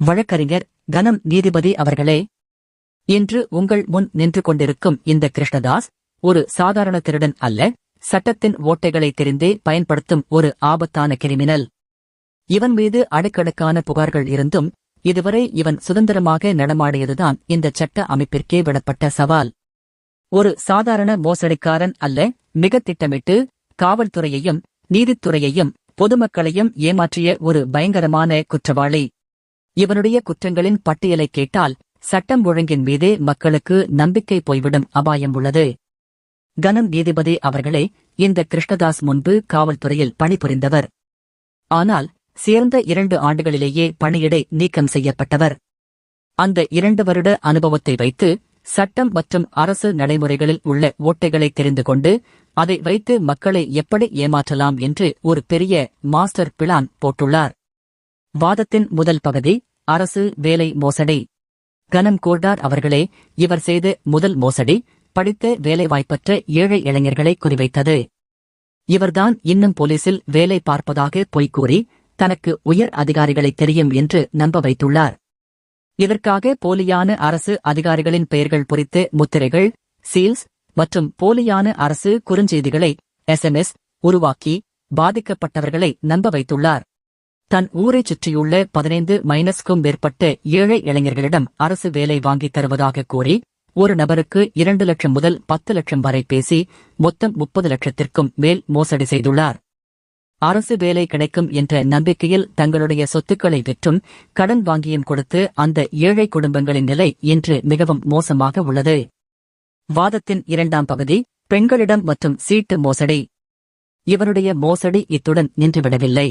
வழக்கறிஞர் கனம் நீதிபதி அவர்களே, இன்று உங்கள் முன் நின்று கொண்டிருக்கும் இந்த கிருஷ்ணதாஸ் ஒரு சாதாரண திருடன் அல்ல, சட்டத்தின் ஓட்டைகளை தெரிந்தே பயன்படுத்தும் ஒரு ஆபத்தான கிரிமினல். இவன் மீது அடுக்கடுக்கான புகார்கள் இருந்தும் இதுவரை இவன் சுதந்திரமாக நடமாடியதுதான் இந்த சட்ட அமைப்பிற்கே விடப்பட்ட சவால். ஒரு சாதாரண மோசடிக்காரன் அல்ல, மிக திட்டமிட்டு காவல்துறையையும் நீதித்துறையையும் பொதுமக்களையும் ஏமாற்றிய ஒரு பயங்கரமான குற்றவாளி. இவனுடைய குற்றங்களின் பட்டியலை கேட்டால் சட்டம் ஒழுங்கின் மீதே மக்களுக்கு நம்பிக்கை போய்விடும் அபாயம் உள்ளது. கனம் நீதிபதி அவர்களே, இந்த கிருஷ்ணதாஸ் முன்பு காவல்துறையில் பணிபுரிந்தவர். ஆனால் சேர்ந்த 2 ஆண்டுகளிலேயே பணியிடை நீக்கம் செய்யப்பட்டவர். அந்த 2 வருட அனுபவத்தை வைத்து சட்டம் மற்றும் அரசு நடைமுறைகளில் உள்ள ஓட்டைகளை தெரிந்து கொண்டு அதை வைத்து மக்களை எப்படி ஏமாற்றலாம் என்று ஒரு பெரிய மாஸ்டர் பிளான் போட்டுள்ளார். வாதத்தின் முதல் பகுதி, அரசு வேலை மோசடி. கனம் கோர்டார் அவர்களே, இவர் செய்த முதல் மோசடி படித்த வேலைவாய்ப்பற்ற ஏழை இளைஞர்களை குறிவைத்தது. இவர்தான் இன்னும் போலீசில் வேலை பார்ப்பதாக பொய்கூறி தனக்கு உயர் அதிகாரிகளை தெரியும் என்று நம்ப வைத்துள்ளார். இதற்காக போலியான அரசு அதிகாரிகளின் பெயர்கள் பொறித்த முத்திரைகள், சீல்ஸ் மற்றும் போலியான அரசு குறுஞ்செய்திகளை SMS உருவாக்கி பாதிக்கப்பட்டவர்களை நம்ப வைத்துள்ளார். தன் ஊரைச் சுற்றியுள்ள 15-க்கும் மேற்பட்ட ஏழை இளைஞர்களிடம் அரசு வேலை வாங்கித் தருவதாக கூறி ஒரு நபருக்கு 2 லட்சம் முதல் 10 லட்சம் வரை பேசி மொத்தம் 30 லட்சத்திற்கும் மேல் மோசடி செய்துள்ளார். அரசு வேலை கிடைக்கும் என்ற நம்பிக்கையில் தங்களுடைய சொத்துக்களை விற்றும் கடன் வாங்கியும் கொடுத்து அந்த ஏழை குடும்பங்களின் நிலை இன்று மிகவும் மோசமாக உள்ளது. வாதத்தின் 2ஆம் பகுதி, பெண்களிடம் மற்றும் சீட்டு மோசடி. இவருடைய மோசடி இத்துடன் நின்றுவிடவில்லை.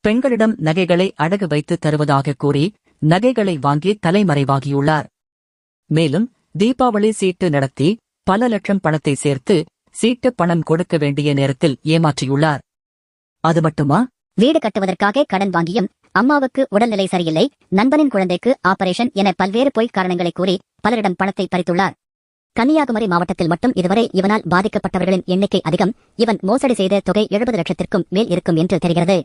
பெண்களிடம் நகைகளை அடகு வைத்து தருவதாக கூறி நகைகளை வாங்கி தலைமறைவாகியுள்ளார். மேலும் தீபாவளி சீட்டு நடத்தி பல லட்சம் பணத்தை சேர்த்து சீட்டு பணம் கொடுக்க வேண்டிய நேரத்தில் ஏமாற்றியுள்ளார். அது மட்டுமா, வீடு கட்டுவதற்காக கடன் வாங்கியும் அம்மாவுக்கு உடல்நிலை சரியில்லை, நண்பனின் குழந்தைக்கு ஆபரேஷன் என பல்வேறு பொய் காரணங்களை கூறி பலரிடம் பணத்தை பறித்துள்ளார். கன்னியாகுமரி மாவட்டத்தில் மட்டும் இதுவரை இவனால் பாதிக்கப்பட்டவர்களின் எண்ணிக்கை அதிகம். இவன் மோசடி செய்த தொகை 70 லட்சத்திற்கும் மேல் இருக்கும் என்று தெரிகிறது.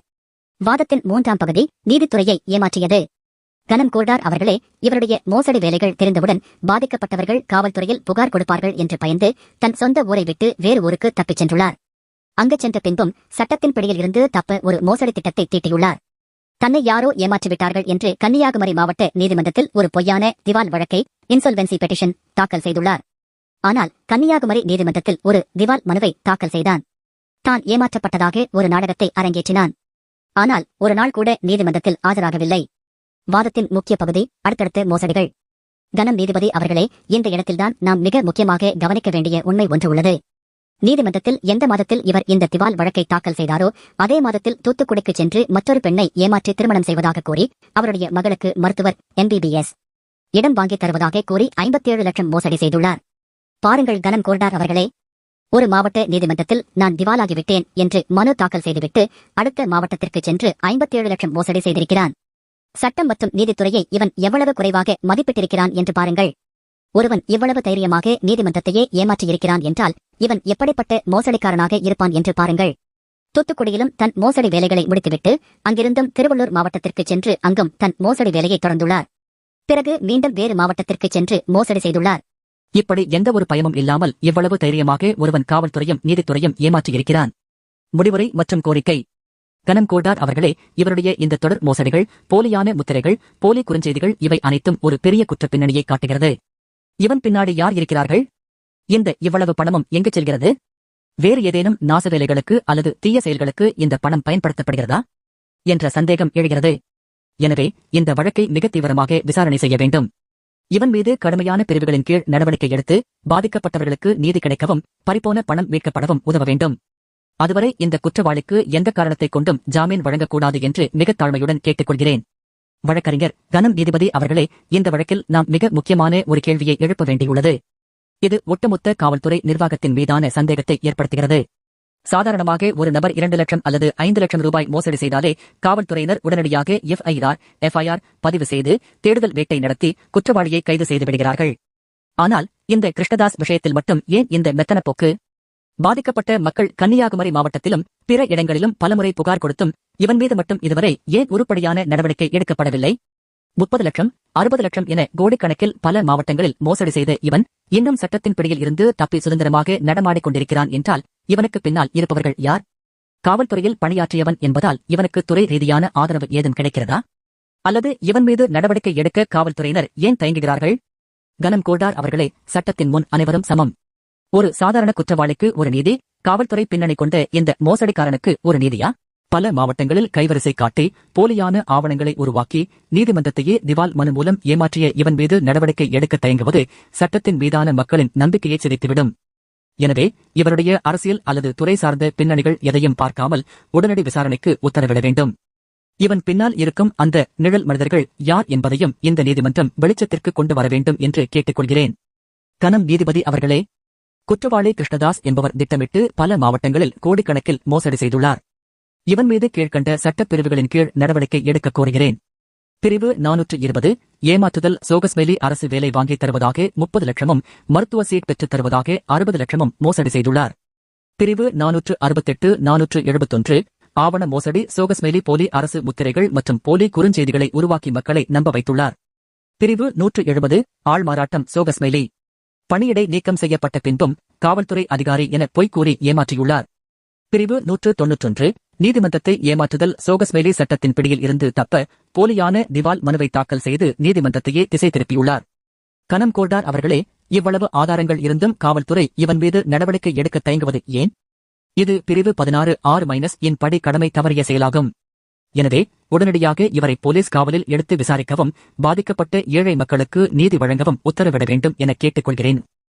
வாதத்தின் 3ஆம் பகுதி, நீதித்துறையை ஏமாற்றியது. கனம் கோர்டார் அவர்களே, இவருடைய மோசடி வேலைகள் தெரிந்தவுடன் பாதிக்கப்பட்டவர்கள் காவல்துறையில் புகார் கொடுப்பார்கள் என்று பயந்து தன் சொந்த ஊரை விட்டு வேறு ஊருக்கு தப்பிச் சென்றுள்ளார். அங்கு சென்ற பின்பும் சட்டத்தின் பிடியில் இருந்து தப்ப ஒரு மோசடி திட்டத்தை தீட்டியுள்ளார். தன்னை யாரோ ஏமாற்றிவிட்டார்கள் என்று கன்னியாகுமரி மாவட்ட நீதிமன்றத்தில் ஒரு பொய்யான திவால் வழக்கை, இன்சால்வென்சி பெட்டிஷன், தாக்கல் செய்துள்ளார். ஆனால் கன்னியாகுமரி நீதிமன்றத்தில் ஒரு திவால் மனுவை தாக்கல் செய்தான். தான் ஏமாற்றப்பட்டதாக ஒரு நாடகத்தை அரங்கேற்றினான். ஆனால் ஒரு நாள் கூட நீதிமன்றத்தில் ஆஜராகவில்லை. வாதத்தின் முக்கிய பகுதி, அடுத்தடுத்த மோசடிகள். கனம் நீதிபதி அவர்களே, இந்த இடத்தில்தான் நாம் மிக முக்கியமாக கவனிக்க வேண்டிய உண்மை ஒன்று உள்ளது. நீதிமன்றத்தில் எந்த மாதத்தில் இவர் இந்த திவால் வழக்கை தாக்கல் செய்தாரோ அதே மாதத்தில் தூத்துக்குடிக்கு சென்று மற்றொரு பெண்ணை ஏமாற்றி திருமணம் செய்வதாக கூறி அவருடைய மகளுக்கு மருத்துவர் MBBS இடம் வாங்கித் தருவதாக கூறி 57 லட்சம் மோசடி செய்துள்ளார். பாருங்கள் கனம் கோர்டார் அவர்களே, ஒரு மாவட்ட நீதிமன்றத்தில் நான் திவாலாகிவிட்டேன் என்று மனு தாக்கல் செய்துவிட்டு அடுத்த மாவட்டத்திற்கு சென்று 57 லட்சம் மோசடி செய்திருக்கிறான். சட்டம் மற்றும் நீதித்துறையை இவன் எவ்வளவு குறைவாக மதிப்பிட்டிருக்கிறான் என்று பாருங்கள். ஒருவன் இவ்வளவு தைரியமாக நீதிமன்றத்தையே ஏமாற்றியிருக்கிறான் என்றால் இவன் எப்படிப்பட்ட மோசடிக்காரனாக இருப்பான் என்று பாருங்கள். தூத்துக்குடியிலும் தன் மோசடி வேலைகளை முடித்துவிட்டு அங்கிருந்தும் திருவள்ளூர் மாவட்டத்திற்கு சென்று அங்கும் தன் மோசடி வேலையை தொடர்ந்துள்ளார். பிறகு மீண்டும் வேறு மாவட்டத்திற்கு சென்று மோசடி செய்துள்ளார். இப்படி எந்த ஒரு பயமும் இல்லாமல் இவ்வளவு தைரியமாக ஒருவன் காவல்துறையும் நீதித்துறையும் ஏமாற்றியிருக்கிறான். முடிவுரை மற்றும் கோரிக்கை. கனம் கோர்டார் அவர்களே, இவருடைய இந்த தொடர் மோசடிகள், போலியான முத்திரைகள், போலி குறுஞ்செய்திகள் இவை அனைத்தும் ஒரு பெரிய குற்றப் பின்னணியை காட்டுகிறது. இவன் பின்னாடி யார் இருக்கிறார்கள்? இந்த இவ்வளவு பணமும் எங்கு செல்கிறது? வேறு ஏதேனும் நாசவேலைகளுக்கு அல்லது தீய செயல்களுக்கு இந்த பணம் பயன்படுத்தப்படுகிறதா என்ற சந்தேகம் எழுகிறது. எனவே இந்த வழக்கை மிக தீவிரமாக விசாரணை செய்ய வேண்டும். இவன் மீது கடுமையான பிரிவுகளின் கீழ் நடவடிக்கை எடுத்து பாதிக்கப்பட்டவர்களுக்கு நீதி கிடைக்கவும் பறிபோன பணம் மீட்கப்படவும் உதவ வேண்டும். அதுவரை இந்த குற்றவாளிக்கு எந்த காரணத்தைக் கொண்டும் ஜாமீன் வழங்கக்கூடாது என்று மிக தாழ்மையுடன் கேட்டுக்கொள்கிறேன். வழக்கறிஞர் கனம் நீதிபதி அவர்களே, இந்த வழக்கில் நாம் மிக முக்கியமான ஒரு கேள்வியை எழுப்ப வேண்டியுள்ளது. இது ஒட்டுமொத்த காவல்துறை நிர்வாகத்தின் மீதான சந்தேகத்தை ஏற்படுத்துகிறது. சாதாரணமாக ஒரு நபர் 2 லட்சம் அல்லது 5 லட்சம் ரூபாய் மோசடி செய்தாலே காவல்துறையினர் உடனடியாக FIR பதிவு செய்து தேடுதல் வேட்டை நடத்தி குற்றவாளியை கைது செய்து விடுகிறார்கள். ஆனால் இந்த கிருஷ்ணதாஸ் விஷயத்தில் மட்டும் ஏன் இந்த மெத்தனப்போக்கு? பாதிக்கப்பட்ட மக்கள் கன்னியாகுமரி மாவட்டத்திலும் பிற இடங்களிலும் பலமுறை புகார் கொடுத்தும் இவன் மீது மட்டும் இதுவரை ஏன் உருப்படியான நடவடிக்கை எடுக்கப்படவில்லை? 30 லட்சம் 60 லட்சம் என கோடிக்கணக்கில் பல மாவட்டங்களில் மோசடி செய்த இவன் இன்னும் சட்டத்தின் பிடியில் இருந்து தப்பி சுதந்திரமாக நடமாடிக் கொண்டிருக்கிறான் என்றால் இவனுக்கு பின்னால் இருப்பவர்கள் யார்? காவல்துறையில் பணியாற்றியவன் என்பதால் இவனுக்கு துறை ரீதியான ஆதரவு ஏதும் கிடைக்கிறதா? அல்லது இவன் மீது நடவடிக்கை எடுக்க காவல்துறையினர் ஏன் தயங்குகிறார்கள்? கனம் கோல்டார் அவர்களே, சட்டத்தின் முன் அனைவரும் சமம். ஒரு சாதாரண குற்றவாளிக்கு ஒரு நீதி, காவல்துறை பின்னணி கொண்ட இந்த மோசடிக்காரனுக்கு ஒரு நீதியா? பல மாவட்டங்களில் கைவரிசை காட்டி போலியான ஆவணங்களை உருவாக்கி நீதிமன்றத்தையே திவால் மனு மூலம் ஏமாற்றிய இவன் மீது நடவடிக்கை எடுக்க தயங்குவது சட்டத்தின் மீதான மக்களின் நம்பிக்கையை சிதைத்துவிடும். எனவே இவருடைய அரசியல் அல்லது துறை சார்ந்த பின்னணிகள் எதையும் பார்க்காமல் உடனடி விசாரணைக்கு உத்தரவிட வேண்டும். இவன் பின்னால் இருக்கும் அந்த நிழல் மனிதர்கள் யார் என்பதையும் இந்த நீதிமன்றம் வெளிச்சத்திற்கு கொண்டு வர வேண்டும் என்று கேட்டுக்கொள்கிறேன். கனம் நீதிபதி அவர்களே, குற்றவாளி கிருஷ்ணதாஸ் என்பவர் திட்டமிட்டு பல மாவட்டங்களில் கோடிக்கணக்கில் மோசடி செய்துள்ளார். இவன் மீது கீழ்கண்ட சட்டப்பிரிவுகளின் கீழ் நடவடிக்கை எடுக்க கோருகிறேன். பிரிவு 420 ஏமாற்றுதல். சோகஸ்வேலி அரசு வேலை வாங்கித் தருவதாக 30 லட்சமும் மருத்துவ சீட் பெற்றுத் தருவதாக 60 லட்சமும் மோசடி செய்துள்ளார். பிரிவு 468 471 ஆவண மோசடி. சோகஸ்வேலி போலி அரசு முத்திரைகள் மற்றும் போலி குறுஞ்செய்திகளை உருவாக்கி மக்களை நம்ப வைத்துள்ளார். பிரிவு 170 ஆள்மாறாட்டம். சோகஸ்வேலி பணியிடை நீக்கம் செய்யப்பட்ட பின்பும் காவல்துறை அதிகாரி என பொய் கூறி ஏமாற்றியுள்ளார். பிரிவு 191 நீதிமன்றத்தை ஏமாற்றுதல். சோகஸ்வேலி சட்டத்தின் பிடியில் இருந்து தப்ப போலியான திவால் மனுவை தாக்கல் செய்து நீதிமன்றத்தையே திசை திருப்பியுள்ளார். கனம் கோல்டார் அவர்களே, இவ்வளவு ஆதாரங்கள் இருந்தும் காவல்துறை இவன் மீது நடவடிக்கை எடுக்க தயங்குவது ஏன்? இது பிரிவு 16(6) இன் படி கடமை தவறிய செயலாகும். எனவே உடனடியாக இவரை போலீஸ் காவலில் எடுத்து விசாரிக்கவும் பாதிக்கப்பட்ட ஏழை மக்களுக்கு நீதி வழங்கவும் உத்தரவிட வேண்டும் என கேட்டுக்கொள்கிறேன்.